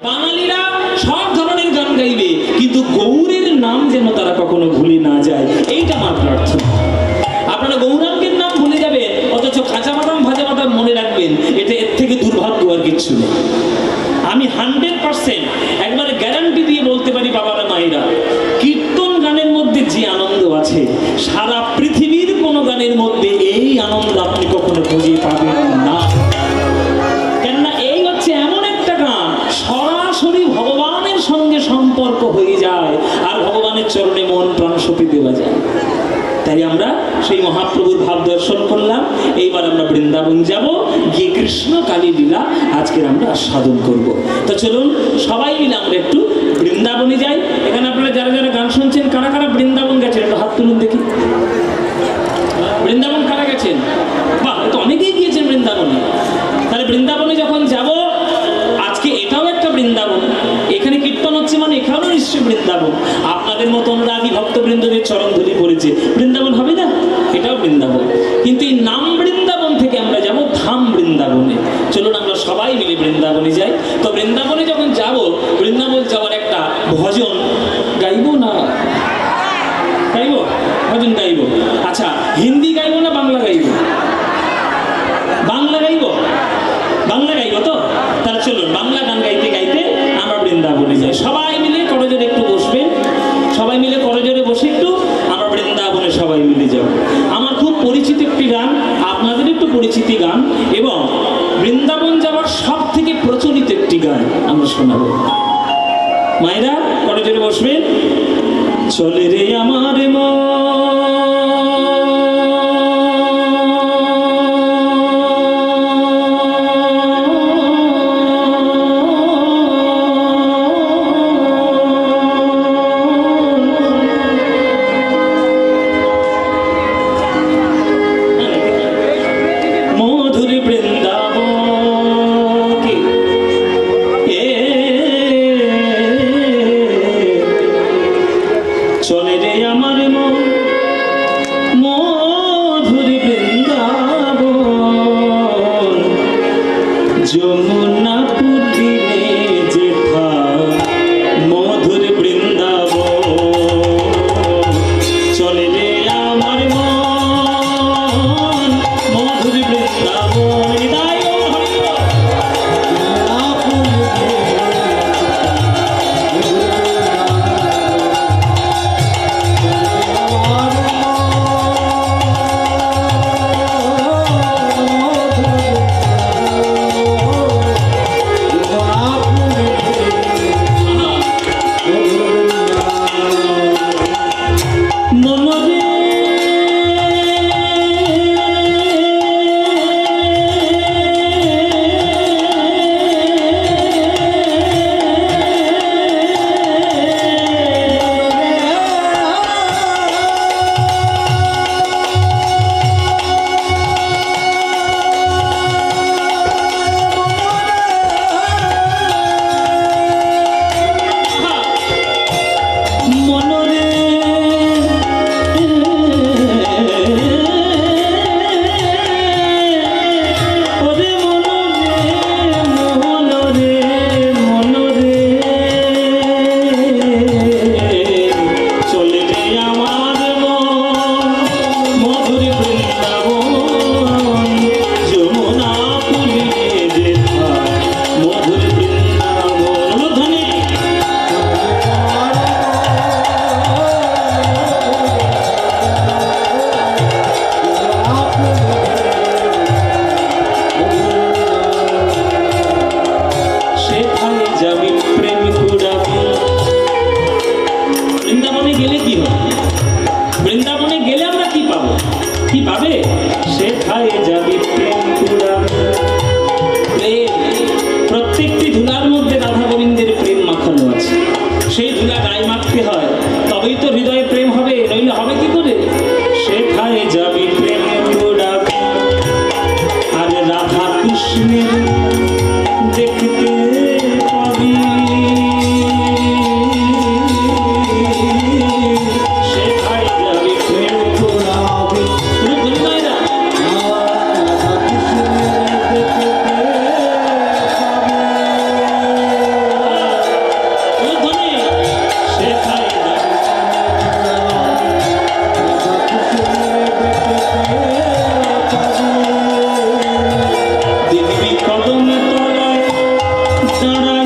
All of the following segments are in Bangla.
বাঙালিরা সব ধরনের গান গাইবে, কিন্তু গৌরের নাম যেন তারা কখনো ভুলে না যায়, এইটা আমার প্রার্থনা। আপনারা গৌরাঙ্গের নাম ভুলে যাবেন, অথচ কাঁচা বাদাম ভাজা বাদাম মনে রাখবেন, এটা এর থেকে দুর্ভাগ্য আর কিচ্ছু নেই। আমি 100% একবারে গ্যারান্টি দিয়ে বলতে পারি বাবারা মায়েরা, কীর্তন গানের মধ্যে যে আনন্দ আছে সারা পৃথিবীর কোনো গানের মধ্যে এই আনন্দ আপনি কখনো খুঁজে পাবেন না। কেননা এই হচ্ছে এমন একটা গান সরাসরি ভগবানের সঙ্গে সম্পর্ক হয়ে যায় আর ভগবানের চরণে মন প্রাণ সঁপে দেওয়া যায়। তাই আমরা সেই মহাপ্রভুর ভাব দর্শন করলাম। এইবার আমরা বৃন্দাবন যাব, গিয়ে কৃষ্ণ কালী লীলা আজকের আমরা আস্বাদন করব। তো চলুন সবাই মিলে আমরা একটু বৃন্দাবনে যাই। এখানে আপনারা যারা যারা গান শুনছেন, কারা কারা বৃন্দাবন গেছেন একটু হাত তুলুন দেখি। বৃন্দাবন কারা গেছেন? বাহ, তো অনেকেই গিয়েছেন বৃন্দাবনে। তাহলে বৃন্দাবনে যখন যাব, আজকে এটাও একটা বৃন্দাবন, এখানে কীর্তন হচ্ছে মানে এখানেও নিশ্চয়ই বৃন্দাবন। আপনাদের মতো অনুরাগী ভক্তবৃন্দদের চরণ ধরে পড়েছে, বৃন্দাবন হবে না? এটাও বৃন্দাবন। কিন্তু এই নাম বৃন্দাবন থেকে আমরা যাব ধাম বৃন্দাবনে। চলুন আমরা সবাই মিলে বৃন্দাবনে যাই। তো বৃন্দাবনে যখন যাব, বৃন্দাবন যাওয়ার একটা ভজন গাইবো না গাইবো? ভজন গাইবো। আচ্ছা, হিন্দি গাইবো না বাংলা গাইবো? বাংলা গাইবো? বাংলা গাইবো তো? তাহলে চলুন বাংলা গান গাইতে গাইতে আমরা বৃন্দাবনে যাই। সবাই মিলে করজোরে একটু বসবেন, সবাই মিলে করজোরে বসে একটু আমরা বৃন্দাবনে সবাই মিলে যাব। আমার খুব পরিচিত একটি গান, আপনাদের একটু পরিচিতি গান, এবং বৃন্দাবন যাওয়ার সব থেকে প্রচলিত একটি গান আমরা শোনাবো। মায়েরা করজোরে বসবেন। চলে রে আমার মন, চলে রে আমার মন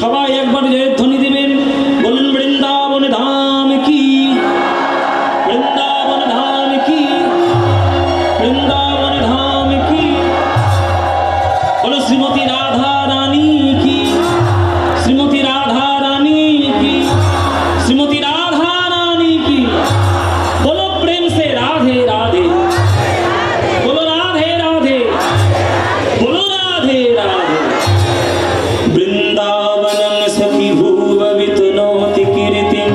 সবাই একবার জয়ের ধ্বনি দিবেন, বলুন বৃন্দাবন ধাম কি, বৃন্দাবন ধাম কি, বৃন্দাবন ধাম কি। বলো শ্রীমতী রাধা রানী কি, শ্রীমতী রাধা রানী কি, শ্রীমতী রাধা রানী কি। बोलो प्रेम से राधे राधे, बोलो राधे राधे, बोलो राधे राधे। वृंदावनं सखी भूव वितनोति कीर्तिं,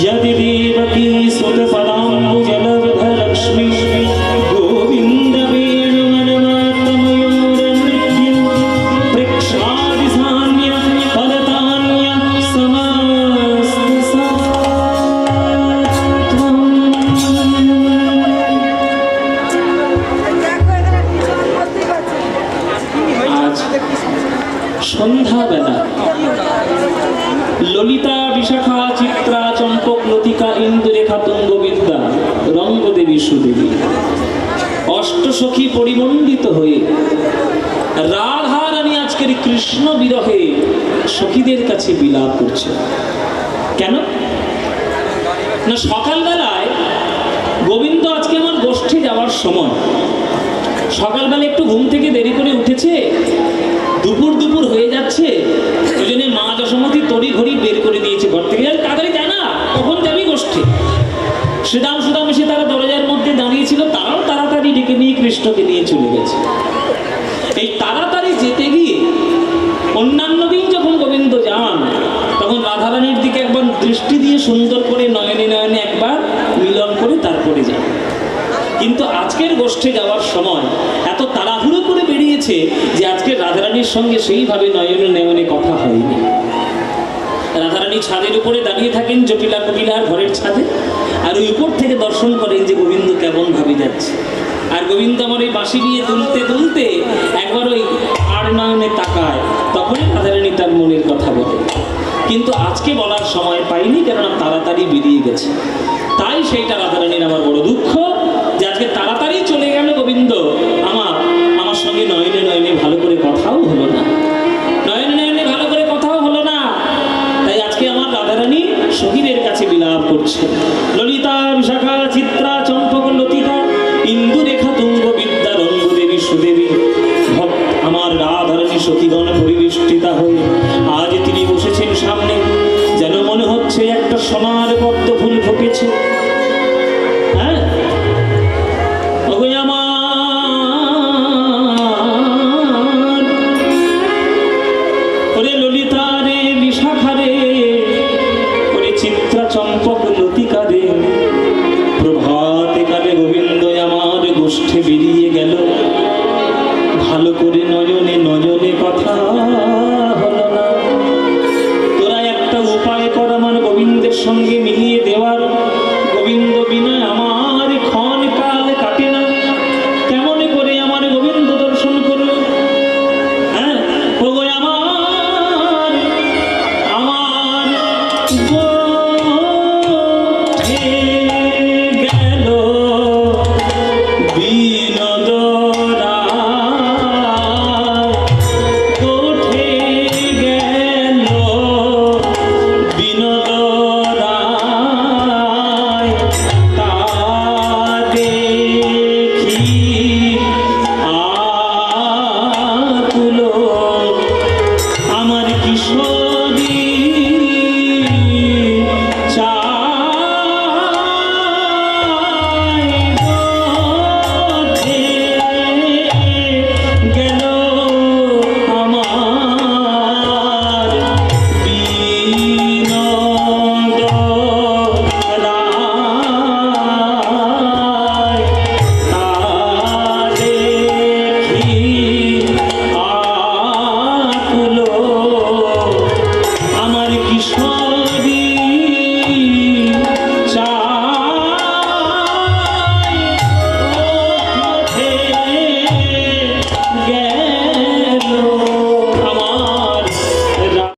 यदि देवकी सुत पदाम्बुजलब्ध लक्ष्मी, गोविन्द वेणुमनमात्मयोरनृत्यं, प्रेक्षादि सान्य फलतान्य समस्तसात्वम्। আজ সন্ধ্যাবেলা ললিতা, বিশাখা, চিত্রা, চম্পক, লতিকা, ইন্দুরেখা, তুঙ্গবিদ্যা, রঙ্গদেবী, সুদেবী অষ্টসখী পরিমণ্ডিত হয়ে রাধা রানী আজকের কৃষ্ণ বিরহে সখীদের কাছে বিলাপ করছে। কেন না, সকালবেলায় গোবিন্দ আজকে আমার গোষ্ঠী যাওয়ার সময়, সকালবেলা একটু ঘুম থেকে দেরি করে উঠেছে, দুপুর দুপুর হয়ে যাচ্ছে, ওই জন্য মা যশোমতী তড়ি ঘড়ি বের করে দিয়েছে ঘর থেকে, তাড়াতাড়ি জানা কখন যাবি গোষ্ঠী। শ্রীদাম সুদাম এসে তারা দরজার মধ্যে দাঁড়িয়েছিল, তারাও তাড়াতাড়ি ডেকে নিয়ে কৃষ্ণকে নিয়ে চলে গেছে। এই তাড়াতাড়ি যেতে গিয়ে অন্যান্য দিন যখন গোবিন্দ যান, তখন রাধারানীর দিকে একবার দৃষ্টি দিয়ে সুন্দর করে নয়নে নয়নে একবার মিলন করে তারপরে যান। কিন্তু আজকের গোষ্ঠে যাওয়ার সময় এত তাড়াহুড়ো করে বেরিয়েছে যে আজকে রাধারানীর সঙ্গে সেইভাবে নয়নে নয়নে কথা হয়নি। রাধারানী ছাদের উপরে দাঁড়িয়ে থাকেন, জটিলা কটিলার ঘরের ছাদে, আর ওই উপর থেকে দর্শন করেন যে গোবিন্দ কেমন ভাবে যাচ্ছে। আর গোবিন্দ আমার ওই বাঁশি নিয়ে দুলতে দুলতে একবার ওই আর নয়নে তাকায়, তখনই রাধারানী তার মনের কথা বলে। কিন্তু আজকে বলার সময় পাইনি, কেননা তাড়াতাড়ি বেরিয়ে গেছে। তাই সেইটা রাধারানীর আমার বড় দুঃখ যে আজকে তাড়াতাড়ি চলে গেল গোবিন্দ, আমার সঙ্গে নয়নে নয়নে ভালো করে কথাও হলো না, নয়নে নয়নে ভালো করে কথাও হলো না। তাই আজকে আমার রাধারানী সখীদের কাছে বিলাপ করছে। ললিতা, বিশাখা, চিত্রা, চম্পক, লতিকা, ইন্দুরেখা, তুঙ্গবিদ্যা, রঙ্গদেবী, সুদেবী আমার রাধারানী সখীগণ পরিবেষ্টিতা হয়ে আজ তিনি বসেছেন সামনে, যেন মনে হচ্ছে একটা সোনার পদ্ম ফুল ফুটেছে। হ্যাঁ, আমার ওরে ললিতা,